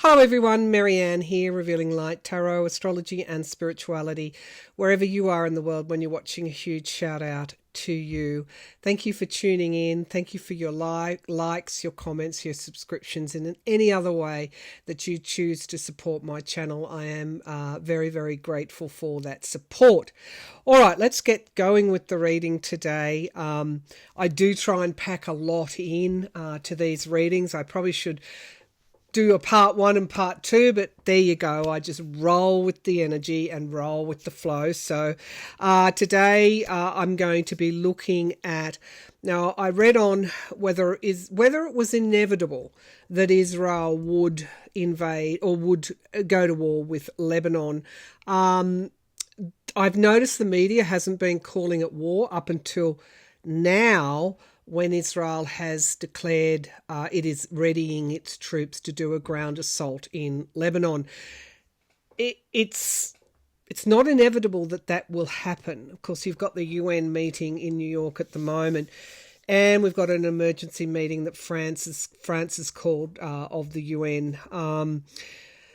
Hello everyone, Maryann here, revealing light, tarot, astrology and spirituality. Wherever you are in the world when you're watching, a huge shout out to you. Thank you for tuning in. Thank you for your likes, your comments, your subscriptions, and in any other way that you choose to support my channel. I am very, very grateful for that support. All right, let's get going with the reading today. I do try and pack a lot in to these readings. I probably should do a part one and part two, but there you go. I just roll with the energy and roll with the flow. So today I'm going to be looking at, now I read on whether it was inevitable that Israel would invade or would go to war with Lebanon. I've noticed the media hasn't been calling it war up until now, when Israel has declared it is readying its troops to do a ground assault in Lebanon. It's not inevitable that will happen. Of course, you've got the UN meeting in New York at the moment, and we've got an emergency meeting that France has called of the UN.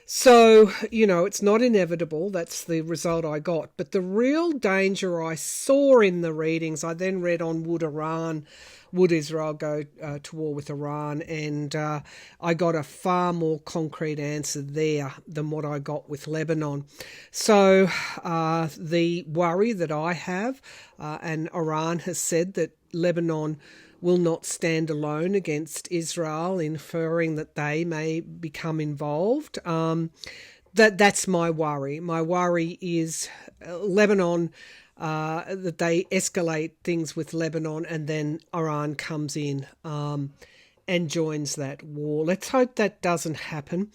So, it's not inevitable. That's the result I got. But the real danger I saw in the readings, I then read on would Israel go to war with Iran? And I got a far more concrete answer there than what I got with Lebanon. So the worry that I have, and Iran has said that Lebanon will not stand alone against Israel, inferring that they may become involved. That's my worry. My worry is Lebanon, that they escalate things with Lebanon and then Iran comes in and joins that war. Let's hope that doesn't happen.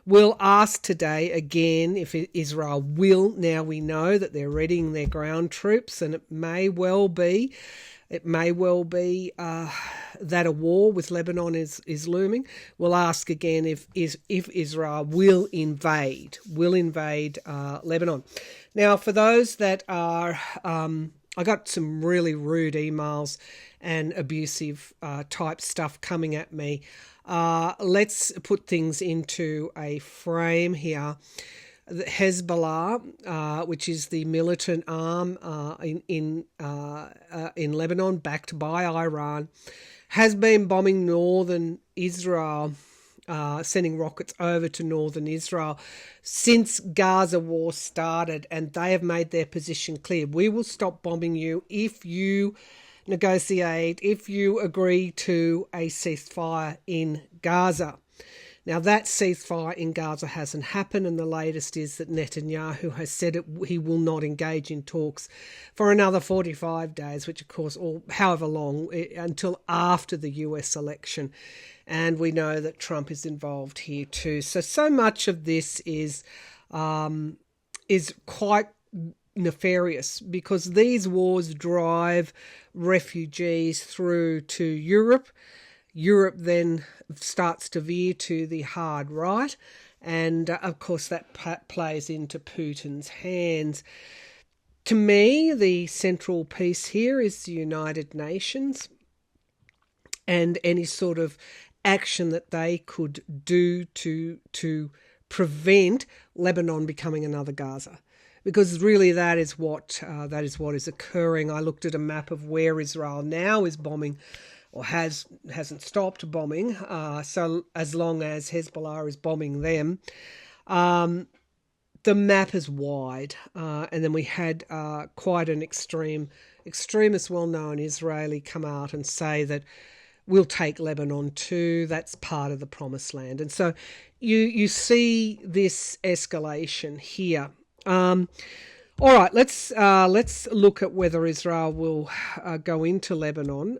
We'll ask today again if Israel will. Now we know that they're readying their ground troops, and it may well be that a war with Lebanon is looming. We'll ask again if Israel will invade Lebanon. Now, for those that are, I got some really rude emails and abusive type stuff coming at me. Let's put things into a frame here. Hezbollah, which is the militant arm in Lebanon, backed by Iran, has been bombing northern Israel, sending rockets over to northern Israel since Gaza war started, and they have made their position clear. We will stop bombing you if you negotiate, if you agree to a ceasefire in Gaza. Now, that ceasefire in Gaza hasn't happened, and the latest is that Netanyahu has said he will not engage in talks for another 45 days, which, of course, or however long, until after the US election. And we know that Trump is involved here too. So much of this is quite nefarious, because these wars drive refugees through to Europe. Europe then starts to veer to the hard right, and of course that plays into Putin's hands. To me, the central piece here is the United Nations and any sort of action that they could do to prevent Lebanon becoming another Gaza. Because really that is what is occurring. I looked at a map of where Israel now is bombing, or hasn't stopped bombing, so as long as Hezbollah is bombing them. The map is wide, and then we had quite an extremist, well-known Israeli come out and say that we'll take Lebanon too. That's part of the promised land. And so you see this escalation here. All right, let's look at whether Israel will go into Lebanon,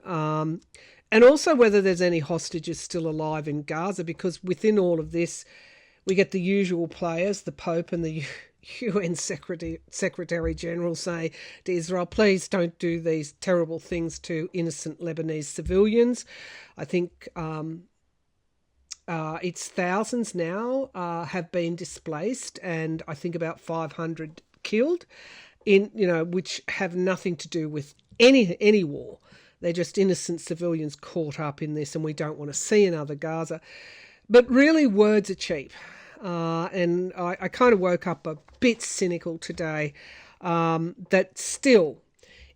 and also whether there's any hostages still alive in Gaza, because within all of this, we get the usual players, the Pope and the UN Secretary General say to Israel, please don't do these terrible things to innocent Lebanese civilians. I think it's thousands now have been displaced, and I think about 500 killed, which have nothing to do with any war. They're just innocent civilians caught up in this, and we don't want to see another Gaza. But really, words are cheap. and I kind of woke up a bit cynical today, that still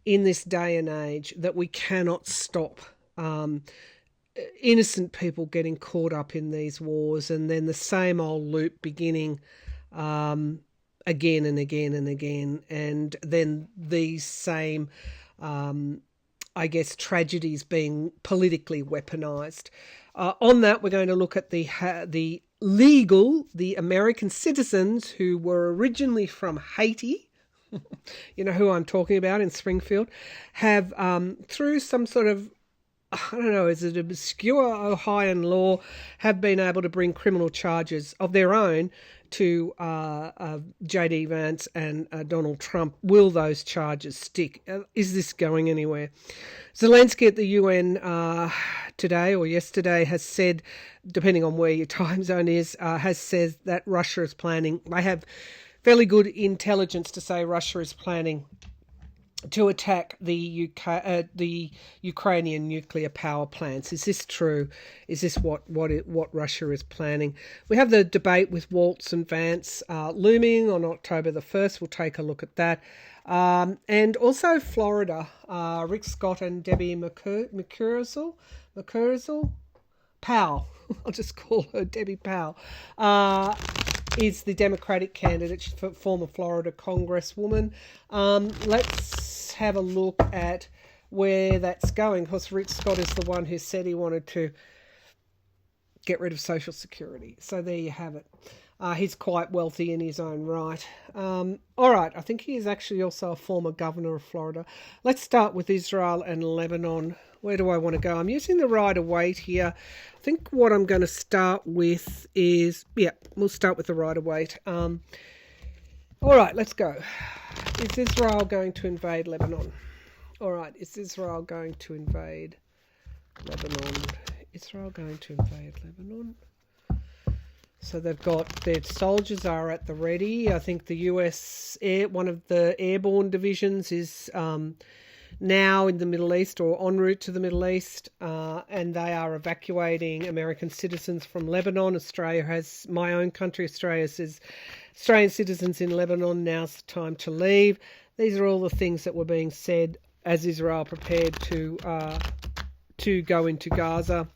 in this day and age that we cannot stop innocent people getting caught up in these wars, and then the same old loop beginning again and again and again, and then these same I guess tragedies being politically weaponized. On that, we're going to look at the American citizens who were originally from Haiti, you know who I'm talking about, in Springfield, have through some sort of, I don't know, is it obscure Ohioan law, have been able to bring criminal charges of their own to J.D. Vance and Donald Trump. Will those charges stick? Is this going anywhere? Zelensky at the UN today or yesterday has said, depending on where your time zone is, has said that Russia is planning. They have fairly good intelligence to say Russia is planning to attack the Ukrainian nuclear power plants. Is this true? Is this what Russia is planning? We have the debate with Walz and Vance looming on October the 1st. We'll take a look at that. And also Florida, Rick Scott and Debbie McCurzel Powell, I'll just call her Debbie Powell, is the Democratic candidate, former Florida Congresswoman. Let's have a look at where that's going, because Rick Scott is the one who said he wanted to get rid of Social Security. So there you have it. He's quite wealthy in his own right. All right, I think he is actually also a former governor of Florida. Let's start with Israel and Lebanon. Where do I want to go? I'm using the Rider-Waite here. I think what I'm going to start with is, we'll start with the Rider-Waite. All right, let's go. Is Israel going to invade Lebanon? All right, is Israel going to invade Lebanon? Israel going to invade Lebanon? So they've got their soldiers are at the ready. I think the US one of the airborne divisions is now in the Middle East or en route to the Middle East, and they are evacuating American citizens from Lebanon. Australia has, my own country, Australia says Australian citizens in Lebanon, now's the time to leave. These are all the things that were being said as Israel prepared to go into Gaza.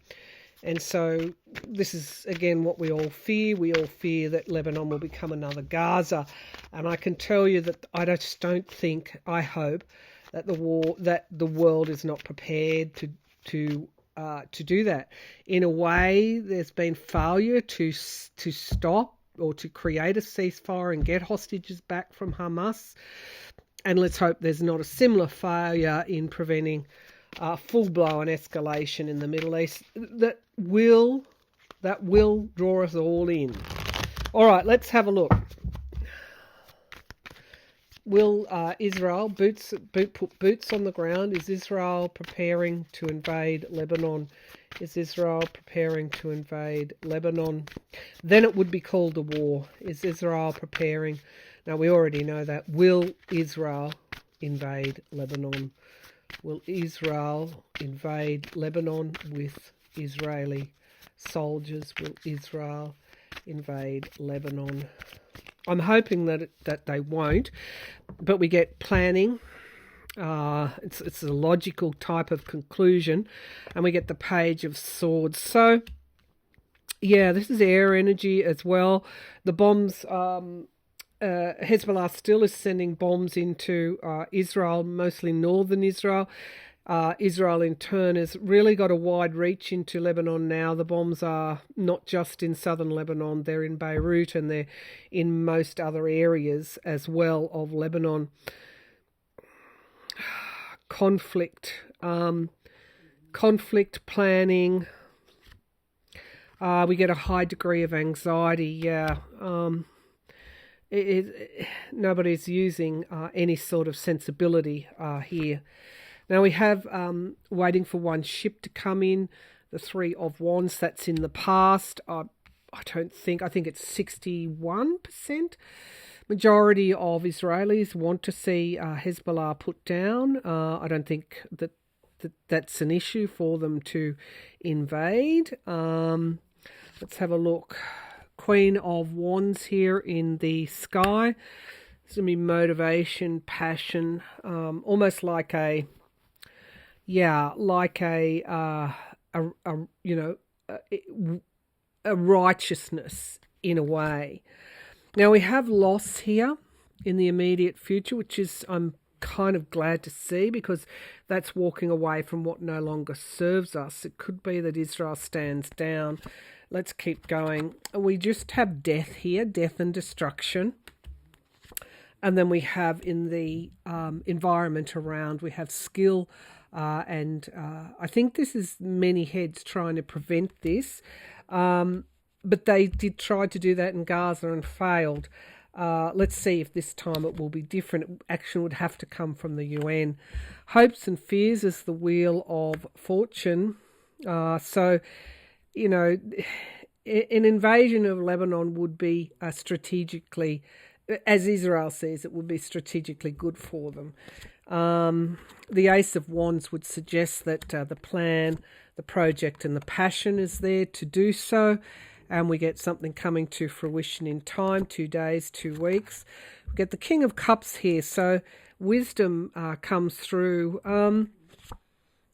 And so this is, again, what we all fear. We all fear that Lebanon will become another Gaza. And I can tell you that I just don't think, I hope, that the world is not prepared to do that. In a way, there's been failure to stop or to create a ceasefire and get hostages back from Hamas. And let's hope there's not a similar failure in preventing full-blown escalation in the Middle East that will draw us all in. All right, let's have a look. Will Israel put boots on the ground? Is Israel preparing to invade Lebanon? Is Israel preparing to invade Lebanon? Then it would be called a war. Is Israel preparing? Now, we already know that. Will Israel invade Lebanon? Will Israel invade Lebanon with Israeli soldiers? Will Israel invade Lebanon? I'm hoping that they won't, but we get planning. It's a logical type of conclusion, and we get the Page of Swords. So, yeah, this is air energy as well. The bombs, Hezbollah still is sending bombs into Israel, mostly northern Israel. Israel in turn has really got a wide reach into Lebanon now. The bombs are not just in southern Lebanon, they're in Beirut and they're in most other areas as well of Lebanon. Conflict planning. We get a high degree of anxiety, nobody's using any sort of sensibility here. Now we have waiting for one ship to come in, the Three of Wands. That's in the past. I think it's 61%. Majority of Israelis want to see Hezbollah put down. I don't think that's an issue for them to invade. Let's have a look. Queen of Wands here in the sky. It's going to be motivation, passion, almost like a righteousness in a way. Now we have loss here in the immediate future, which is I'm kind of glad to see, because that's walking away from what no longer serves us. It could be that Israel stands down. Let's keep going. We just have death here, death and destruction. And then we have in the environment around, we have skill, and I think this is many heads trying to prevent this. But they did try to do that in Gaza and failed. Let's see if this time it will be different. Action would have to come from the UN. Hopes and fears is the wheel of fortune. So, you know, an invasion of Lebanon would be strategically, as Israel sees it, would be strategically good for them. The Ace of Wands would suggest that the plan, the project and the passion is there to do so. And we get something coming to fruition in time, 2 days, 2 weeks. We get the King of Cups here, so wisdom comes through. And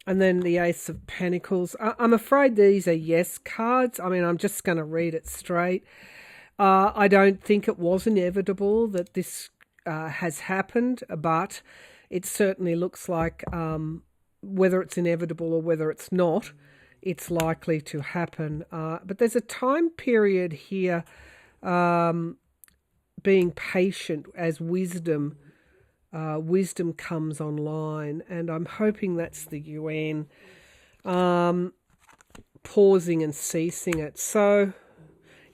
then the Ace of Pentacles. I'm afraid these are yes cards. I mean, I'm just going to read it straight. I don't think it was inevitable that this has happened, but it certainly looks like whether it's inevitable or whether it's not, it's likely to happen. But there's a time period here being patient as wisdom comes online, and I'm hoping that's the UN pausing and ceasing it. So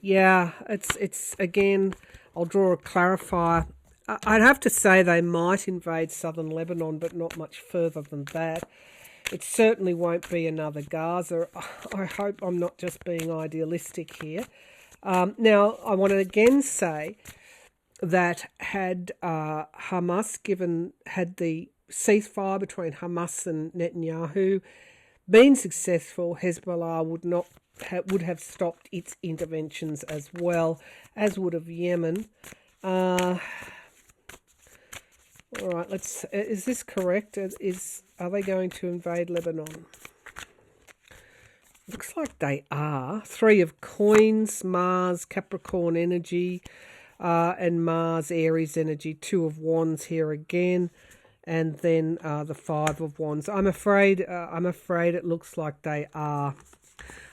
yeah, it's again, I'll draw a clarifier. I'd have to say they might invade southern Lebanon, but not much further than that. It certainly won't be another Gaza. I hope I'm not just being idealistic here. Now, I want to again say that had Hamas had the ceasefire between Hamas and Netanyahu been successful, Hezbollah would have stopped its interventions as well, as would have Yemen. All right, is this correct? Are they going to invade Lebanon? Looks like they are. 3 of Coins, Mars, Capricorn energy, and Mars, Aries energy. 2 of Wands here again, and then the 5 of Wands. I'm afraid it looks like they are.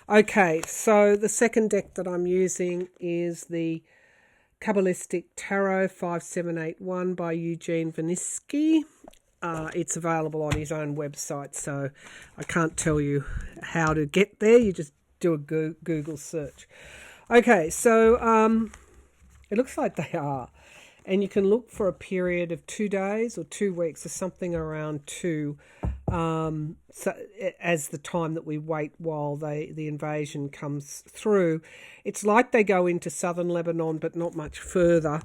Okay, so the second deck that I'm using is the Kabbalistic Tarot 5781 by Eugene Vanisky. It's available on his own website, so I can't tell you how to get there. You just do a Google search. Okay, so it looks like they are. And you can look for a period of 2 days or 2 weeks or something around 2 as the time that we wait while the invasion comes through. It's like they go into southern Lebanon, but not much further,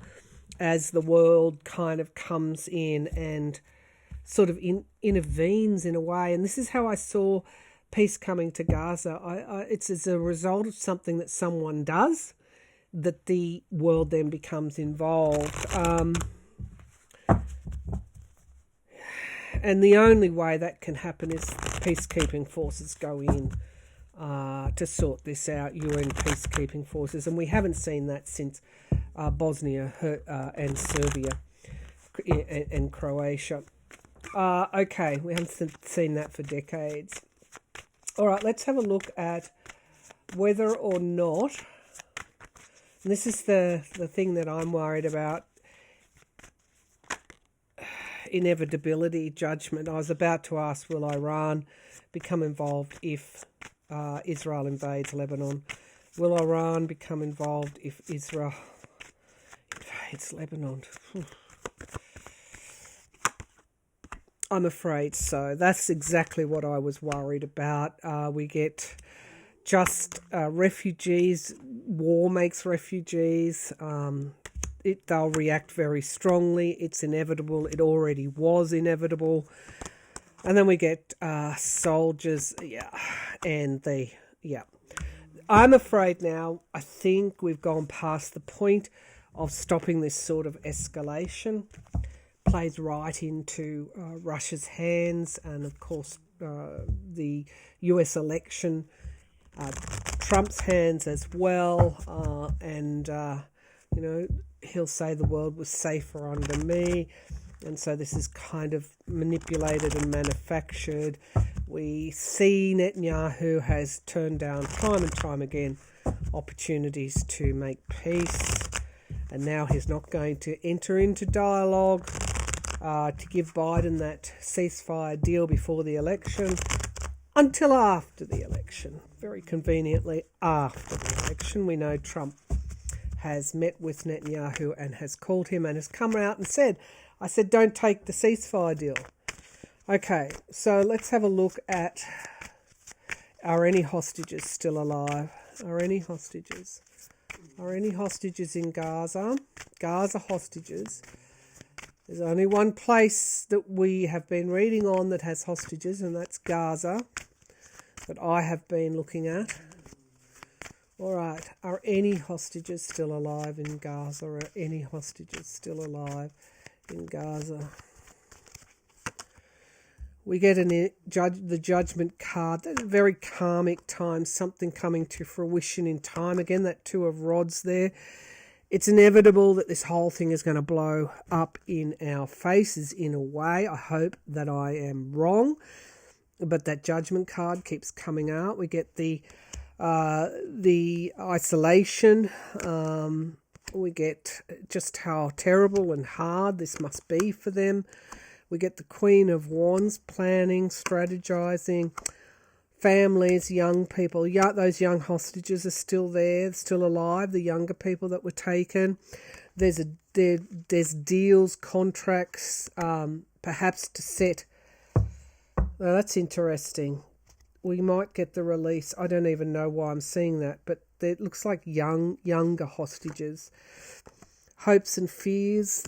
as the world kind of comes in and sort of intervenes in a way. And this is how I saw peace coming to Gaza. It's as a result of something that someone does that the world then becomes involved. And the only way that can happen is peacekeeping forces go in to sort this out, UN peacekeeping forces. And we haven't seen that since Bosnia and Serbia and Croatia. Okay, we haven't seen that for decades. All right, let's have a look at whether or not, and this is the thing that I'm worried about, inevitability, judgment. I was about to ask, will Iran become involved if Israel invades Lebanon? Will Iran become involved if Israel invades Lebanon? I'm afraid so. That's exactly what I was worried about. We get just refugees. War makes refugees. They'll react very strongly. It's inevitable. It already was inevitable. And then we get soldiers, and I'm afraid now, I think we've gone past the point of stopping this sort of escalation. Plays right into Russia's hands, and of course the US election, Trump's hands as well, and he'll say the world was safer under me, and so this is kind of manipulated and manufactured. We see Netanyahu has turned down time and time again opportunities to make peace, and now he's not going to enter into dialogue to give Biden that ceasefire deal before the election until after the election. Very conveniently after the election. We know Trump has met with Netanyahu and has called him and has come out and said, I said, don't take the ceasefire deal. Okay, so let's have a look at, are any hostages still alive? Are any hostages? Are any hostages in Gaza? Gaza hostages. There's only one place that we have been reading on that has hostages, and that's Gaza, that I have been looking at. All right, are any hostages still alive in Gaza? Are any hostages still alive in Gaza? We get the judgment card. That's a very karmic time, something coming to fruition in time. Again, that Two of Rods there. It's inevitable that this whole thing is going to blow up in our faces in a way. I hope that I am wrong, but that judgment card keeps coming out. We get the isolation. We get just how terrible and hard this must be for them. We get the Queen of Wands, planning, strategizing. Families, young people, those young hostages are still there, still alive, the younger people that were taken. There's deals, contracts, perhaps to set. Now that's interesting. We might get the release. I don't even know why I'm seeing that, but it looks like younger hostages. Hopes and fears,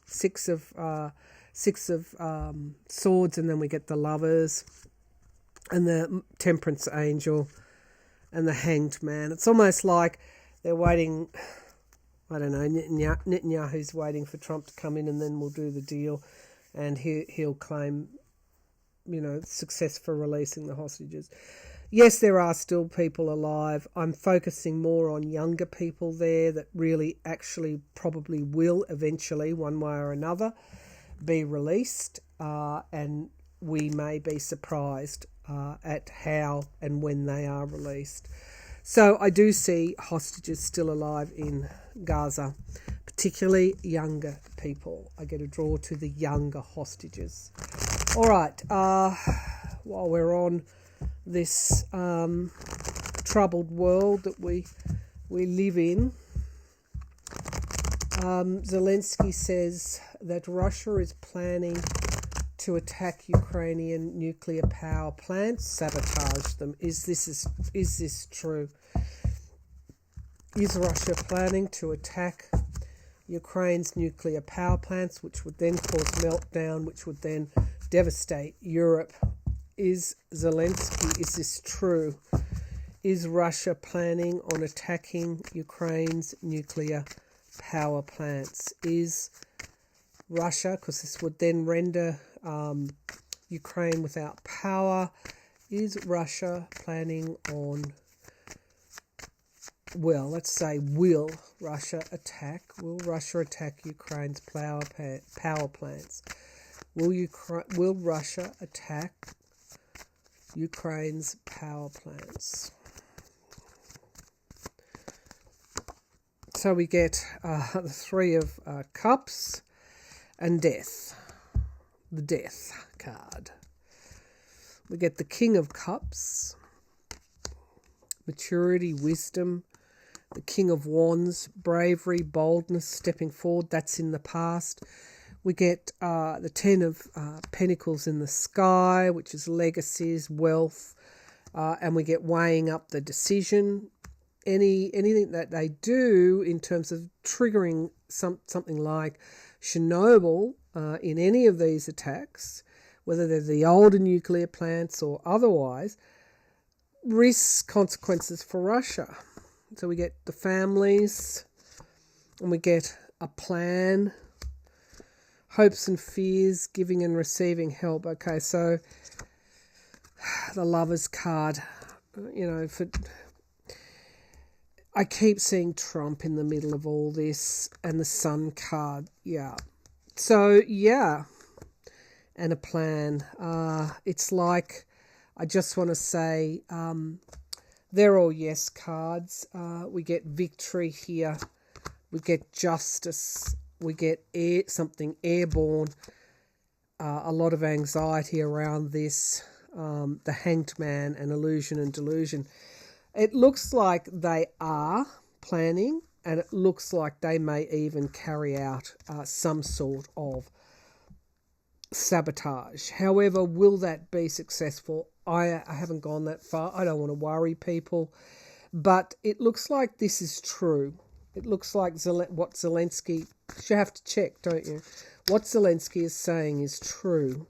six of swords, and then we get the Lovers, and the Temperance Angel, and the Hanged Man. It's almost like they're waiting, I don't know, Netanyahu's waiting for Trump to come in and then we'll do the deal, and he'll claim, success for releasing the hostages. Yes, there are still people alive. I'm focusing more on younger people there that really actually probably will eventually, one way or another, be released, and we may be surprised at how and when they are released. So I do see hostages still alive in Gaza, particularly younger people. I get a draw to the younger hostages. All right, while we're on this troubled world that we live in, Zelensky says that Russia is planning to attack Ukrainian nuclear power plants, sabotage them. Is this true? Is Russia planning to attack Ukraine's nuclear power plants, which would then cause meltdown, which would then devastate Europe? Is this true? Is Russia planning on attacking Ukraine's nuclear power plants? Is Russia, because this would then render Ukraine without power, is Russia planning on, will Russia attack Ukraine's power plants? Will Russia attack Ukraine's power plants? So we get the Three of Cups and Death, the Death card. We get the King of Cups, maturity, wisdom. The King of Wands, bravery, boldness, stepping forward. That's in the past. We get the Ten of Pentacles in the sky, which is legacies, wealth, and we get weighing up the decision. Anything that they do in terms of triggering something like Chernobyl in any of these attacks, whether they're the older nuclear plants or otherwise, risks, consequences for Russia. So we get the families, and we get a plan, hopes and fears, giving and receiving help. Okay, so the Lovers card, I keep seeing Trump in the middle of all this, and the Sun card, yeah. So, yeah, and a plan. It's like, I just want to say, they're all yes cards. We get victory here. We get justice. We get something airborne. A lot of anxiety around this. The Hanged Man and illusion and delusion. It looks like they are planning, and it looks like they may even carry out some sort of sabotage. However, will that be successful? I haven't gone that far. I don't want to worry people. But it looks like this is true. It looks like what Zelensky... You have to check, don't you? What Zelensky is saying is true.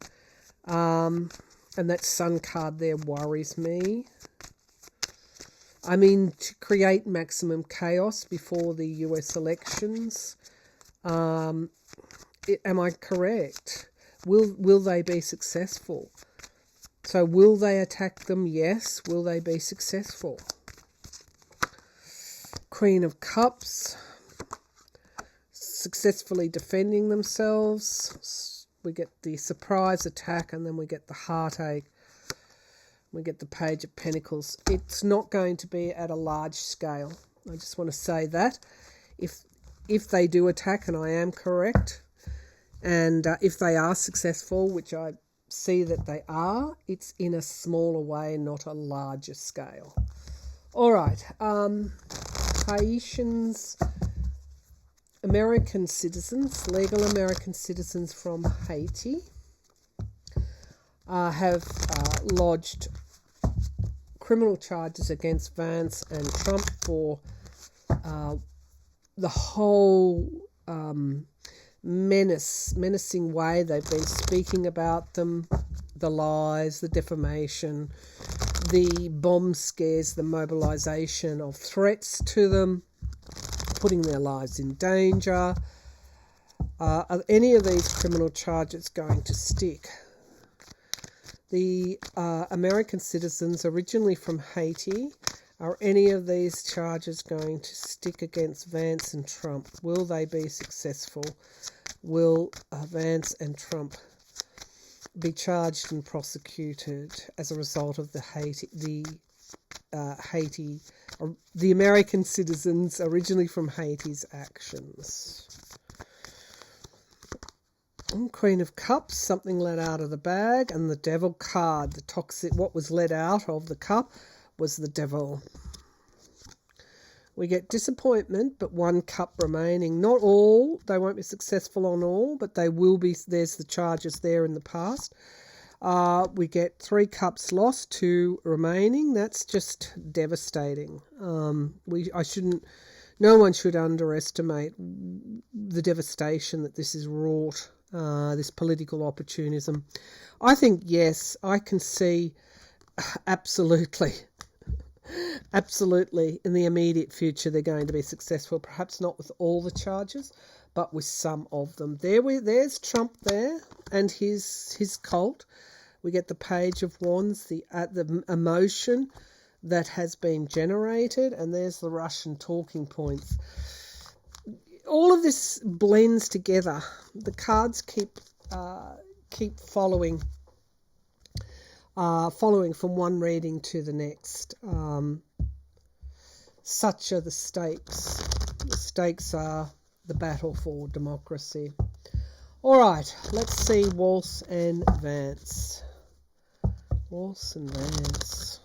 And that Sun card there worries me. I mean, to create maximum chaos before the US elections. Am I correct? Will they be successful? So will they attack them? Yes. Will they be successful? Queen of Cups. Successfully defending themselves. We get the surprise attack, and then we get the heartache. We get the Page of Pentacles. It's not going to be at a large scale. I just want to say that. If they do attack, and I am correct, and if they are successful, which I see that they are, it's in a smaller way, not a larger scale. All right. Haitians, American citizens, legal American citizens from Haiti, have lodged criminal charges against Vance and Trump for the whole menacing way they've been speaking about them, the lies, the defamation, the bomb scares, the mobilization of threats to them, putting their lives in danger. Are any of these criminal charges going to stick? The American citizens originally from Haiti, are any of these charges going to stick against Vance and Trump? Will they be successful? Will Vance and Trump be charged and prosecuted as a result of the American citizens originally from Haiti's actions? Queen of Cups, something let out of the bag, and the Devil card, the toxic, what was let out of the cup was the Devil. We get disappointment, but one cup remaining. Not all, they won't be successful on all, but they will be. There's the charges there in the past. We get 3 cups lost, 2 remaining. That's just devastating. No one should underestimate the devastation that this has wrought. This political opportunism. I think, yes, I can see absolutely in the immediate future they're going to be successful, perhaps not with all the charges, but with some of them. There's Trump there and his cult. We get the Page of Wands, the emotion that has been generated, and there's the Russian talking points. All of this blends together. The cards keep following from one reading to the next. Such are the stakes. The stakes are the battle for democracy. All right, let's see Walz and Vance. Walz and Vance.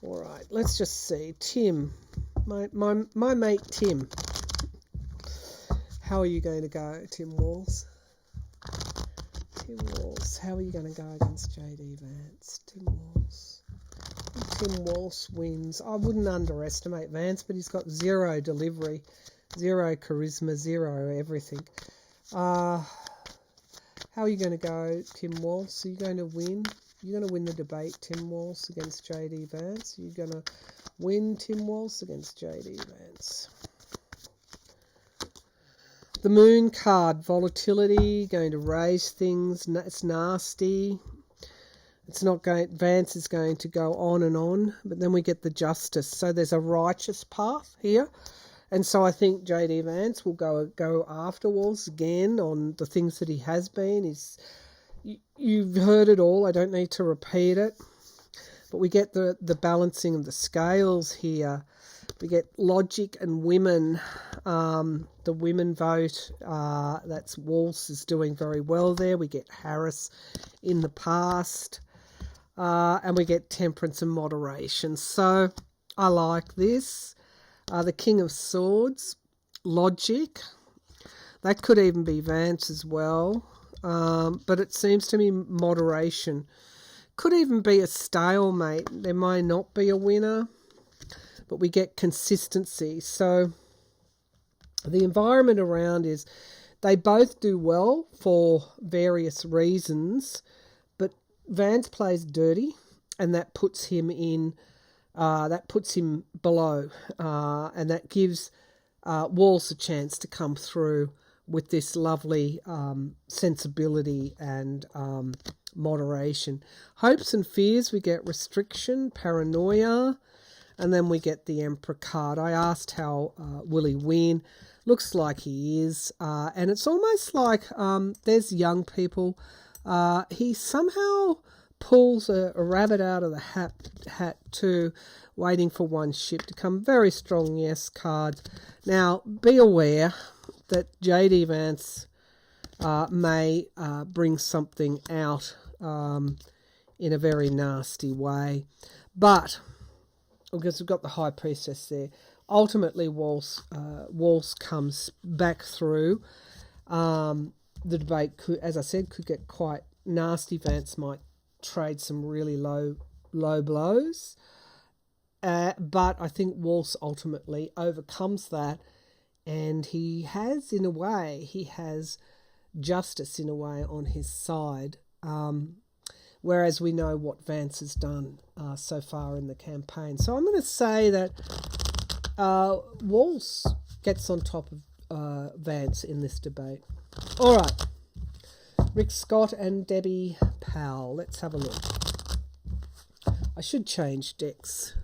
All right, let's just see. Tim, my mate Tim. How are you going to go, Tim Walz? Tim Walz, how are you going to go against JD Vance? Tim Walz. Tim Walz wins. I wouldn't underestimate Vance, but he's got 0 delivery, 0 charisma, 0 everything. How are you going to go, Tim Walz? Are you going to win? You're going to win the debate, Tim Walz, against JD Vance. You're going to win, Tim Walz, against JD Vance. The Moon card, volatility, going to raise things. It's nasty. It's not going. Vance is going to go on, but then we get the Justice. So there's a righteous path here, and so I think JD Vance will go after Walz again on the things that he has been. You've heard it all. I don't need to repeat it. But we get the balancing of the scales here. We get logic and women. The women vote. That's Walz is doing very well there. We get Harris in the past. And we get temperance and moderation. So I like this. The King of Swords, logic. That could even be Vance as well. But it seems to me moderation. Could even be a stalemate. There may not be a winner. But we get consistency. So the environment around is they both do well for various reasons. But Vance plays dirty, and that puts him in. That puts him below, and that gives Walz a chance to come through with this lovely sensibility and moderation. Hopes and fears, we get restriction, paranoia, and then we get the Emperor card. I asked how will he win. Looks like he is, and it's almost like there's young people. He somehow pulls a rabbit out of the hat too, waiting for one ship to come. Very strong yes card. Now, be aware that JD Vance may bring something out in a very nasty way. But, because we've got the High Priestess there, ultimately Walz comes back through. The debate, could, as I said, could get quite nasty. Vance might trade some really low blows. But I think Walz ultimately overcomes that, and he has justice in a way on his side, whereas we know what Vance has done so far in the campaign. So I'm going to say that Walz gets on top of Vance in this debate. All right. Rick Scott and Debbie Powell. Let's have a look. I should change decks.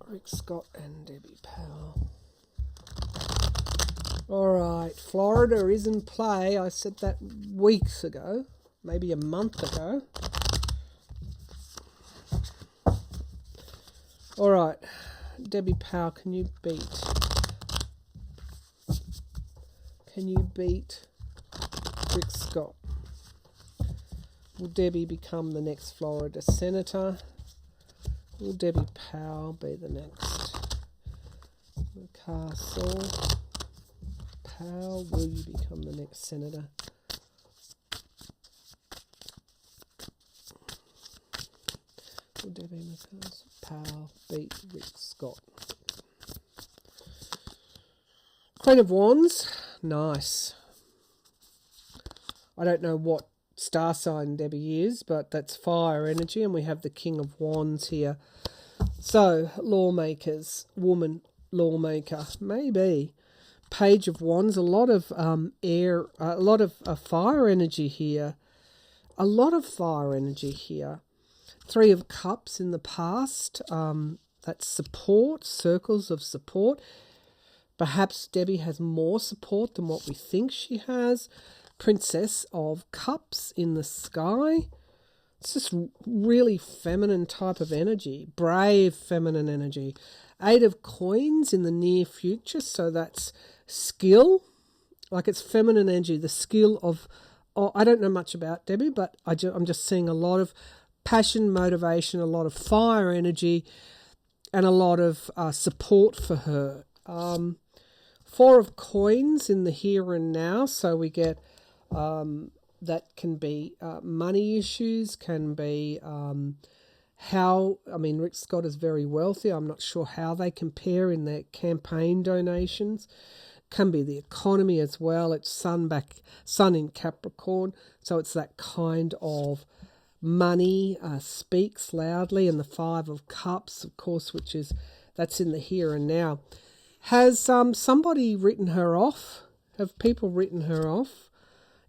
Rick Scott and Debbie Powell. All right, Florida is in play. I said that weeks ago, maybe a month ago. All right, Debbie Powell, can you beat Rick Scott? Will Debbie become the next Florida senator? Will Debbie Powell be the next McCastle? Powell, will you become the next senator? Will Debbie Powell beat Rick Scott? Queen of Wands, nice. I don't know what star sign Debbie is, but that's fire energy, and we have the King of Wands here. So, lawmakers, woman lawmaker, maybe. Page of Wands, a lot of air, a lot of fire energy here. A lot of fire energy here. Three of Cups in the past, that's support, circles of support. Perhaps Debbie has more support than what we think she has. Princess of Cups in the sky. It's just really feminine type of energy. Brave feminine energy. Eight of Coins in the near future. So that's skill. Like it's feminine energy. The skill of... Oh, I don't know much about Debbie, but I'm just seeing a lot of passion, motivation, a lot of fire energy, and a lot of support for her. Four of Coins in the here and now. So we get... that can be money issues, can be Rick Scott is very wealthy. I'm not sure how they compare in their campaign donations. Can be the economy as well. It's sun in Capricorn, so it's that kind of money, speaks loudly. And the Five of Cups, of course, that's in the here and now. Has somebody written her off? Have people written her off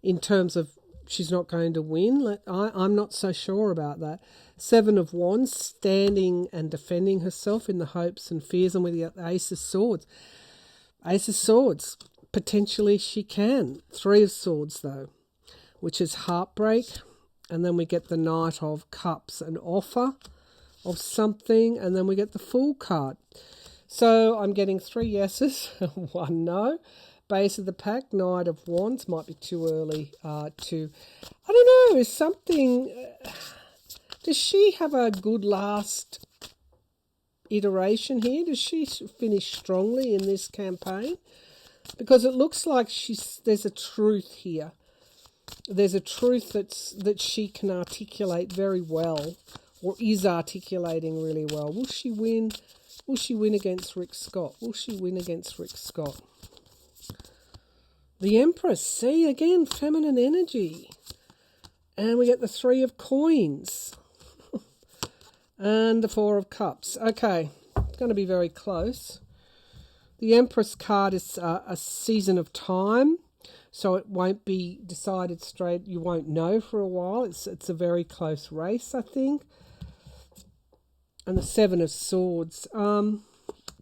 in terms of she's not going to win? I'm not so sure about that. Seven of Wands, standing and defending herself in the hopes and fears, and with the Ace of Swords. Ace of Swords, potentially she can. Three of Swords, though, which is heartbreak. And then we get the Knight of Cups, an offer of something. And then we get the Fool card. So I'm getting 3 yeses, 1 no. Base of the pack, Knight of Wands, might be too early to... I don't know, is something... does she have a good last iteration here? Does she finish strongly in this campaign? Because it looks like there's a truth here. There's a truth that she can articulate very well, or is articulating really well. Will she win? Will she win against Rick Scott? Will she win against Rick Scott? The Empress, see, again, feminine energy. And we get the Three of Coins. And the Four of Cups. Okay, it's going to be very close. The Empress card is a season of time, so it won't be decided straight. You won't know for a while. It's a very close race, I think. And the Seven of Swords.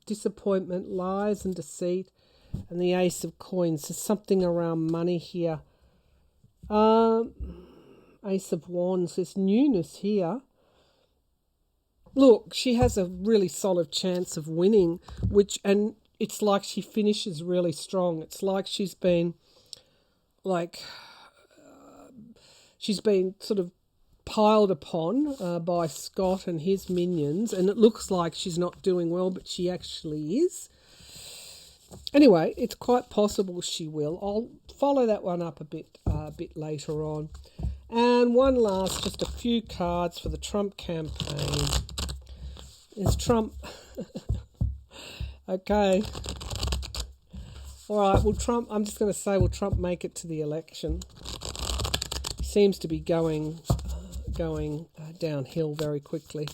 Disappointment, lies and deceit. And the Ace of Coins. There's something around money here. Ace of Wands. There's newness here. Look, she has a really solid chance of winning, and it's like she finishes really strong. It's like she's been sort of piled upon by Scott and his minions, and it looks like she's not doing well, but she actually is. Anyway, it's quite possible she will. I'll follow that one up a bit later on. And one last, just a few cards for the Trump campaign. Is Trump... Okay. All right, I'm just going to say, will Trump make it to the election? He seems to be going downhill very quickly.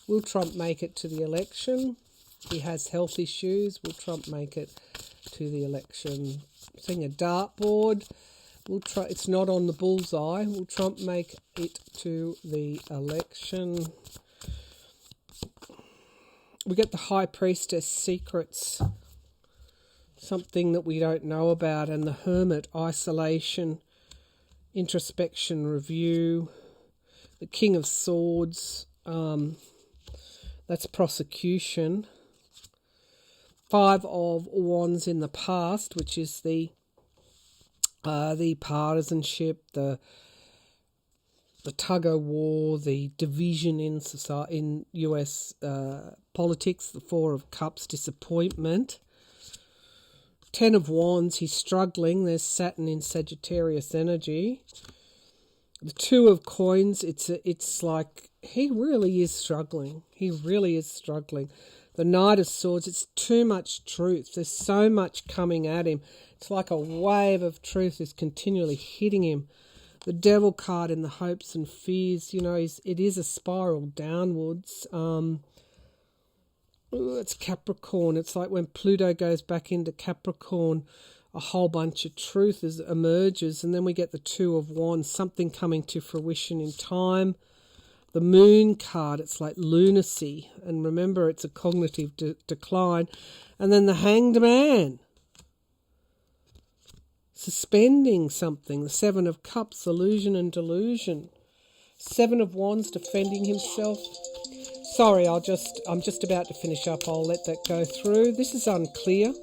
Will Trump make it to the election? He has health issues. Will Trump make it to the election? Seeing a dartboard. It's not on the bullseye. Will Trump make it to the election? We get the High Priestess, secrets, something that we don't know about, and the Hermit, isolation, introspection, review, the King of Swords, that's prosecution, Five of Wands in the past, which is the partisanship, the tug of war, the division in society, in US politics, the Four of Cups, disappointment. 10 of Wands, he's struggling. There's Saturn in Sagittarius energy. The Two of Coins, it's like he really is struggling. He really is struggling. The Knight of Swords, it's too much truth. There's so much coming at him. It's like a wave of truth is continually hitting him. The Devil card in the hopes and fears, it is a spiral downwards. It's Capricorn. It's like when Pluto goes back into Capricorn, a whole bunch of truth emerges, and then we get the Two of Wands, something coming to fruition in time. The Moon card, it's like lunacy, and remember, it's a cognitive decline. And then the Hanged Man, suspending something. The Seven of Cups, illusion and delusion. Seven of Wands, defending himself. Sorry, I'm just about to finish up. I'll let that go through. This is unclear.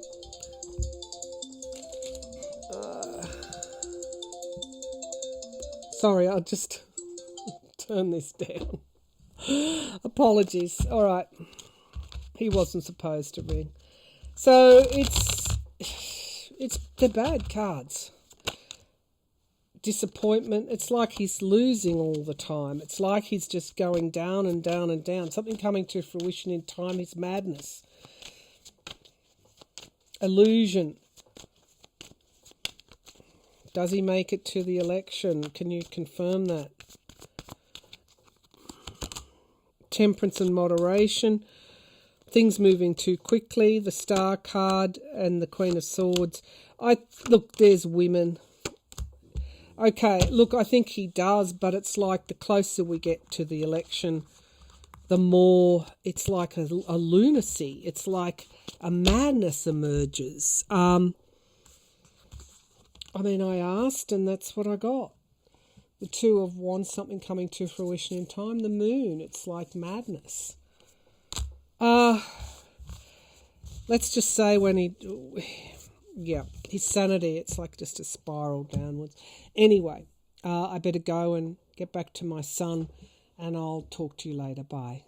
Sorry, I'll just turn this down. Apologies. All right. He wasn't supposed to ring. So they're bad cards. Disappointment. It's like he's losing all the time. It's like he's just going down and down and down. Something coming to fruition in time is madness. Illusion. Does he make it to the election? Can you confirm that? Temperance and moderation. Things moving too quickly. The Star card and the Queen of Swords. Look, there's women. Okay, look, I think he does, but it's like the closer we get to the election, the more it's like a lunacy. It's like a madness emerges. I asked, and that's what I got. The Two of Wands, something coming to fruition in time. The Moon, it's like madness. Let's just say his sanity, it's like just a spiral downwards. Anyway, I better go and get back to my son, and I'll talk to you later. Bye.